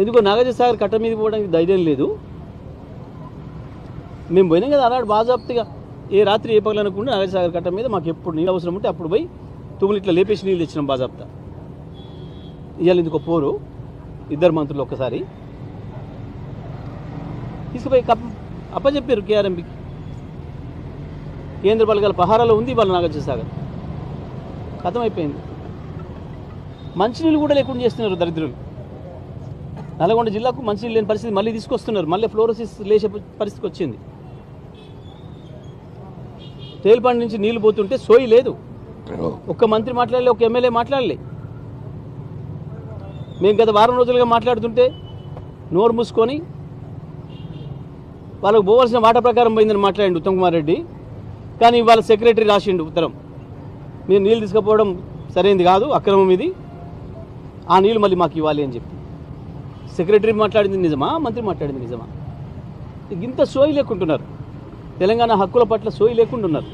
ఎందుకో నాగార్జున సాగర్ కట్ట మీద పోవడానికి ధైర్యం లేదు. మేము పోయినాం కదా అలాంటి బాజాప్తిగా ఏ రాత్రి ఏ పగలనుకుంటే నాగార్జున సాగర్ కట్ట మీద మాకు ఎప్పుడు నీళ్ళు అవసరం ఉంటే అప్పుడు పోయి తుమ్ములు ఇట్లా లేపేసి నీళ్ళు తెచ్చినాం బాజాప్తా. ఇవాళ ఎందుకో పోరు ఇద్దరు మంత్రులు ఒక్కసారి తీసుకుపోయి అప్పచెప్పారు కేఆర్ఎంపీకి. కేంద్ర బలగాల పహారాలో ఉంది వాళ్ళ నాగార్జున సాగర్. ఖతమైపోయింది. మంచినీళ్ళు కూడా లేకుండా చేస్తున్నారు దరిద్రులు. నల్గొండ జిల్లాకు మంచినీళ్ళు లేని పరిస్థితి మళ్ళీ తీసుకొస్తున్నారు. మళ్ళీ ఫ్లోరోసిస్ లేచే పరిస్థితికి వచ్చింది. తేలిపాడు నుంచి నీళ్లు పోతుంటే సోయి లేదు. ఒక్క మంత్రి మాట్లాడలే, ఒక ఎమ్మెల్యే మాట్లాడలే. మేము గత వారం రోజులుగా మాట్లాడుతుంటే నోరు మూసుకొని వాళ్ళకు పోవాల్సిన వాటా ప్రకారం పోయిందని మాట్లాడిండు ఉత్తమ్ కుమార్ రెడ్డి. కానీ వాళ్ళ సెక్రటరీ రాసిండు ఉత్తరం, మీరు నీళ్ళు తీసుకుపోవడం సరైనది కాదు, అక్రమం ఇది, ఆ నీళ్ళు మళ్ళీ మాకు ఇవ్వాలి అని చెప్పి. సెక్రటరీ మాట్లాడింది నిజమా, మంత్రి మాట్లాడింది నిజమా? ఇంత సోయి లేకుంటున్నారు. తెలంగాణ హక్కుల పట్ల సోయి లేకుండా ఉన్నారు.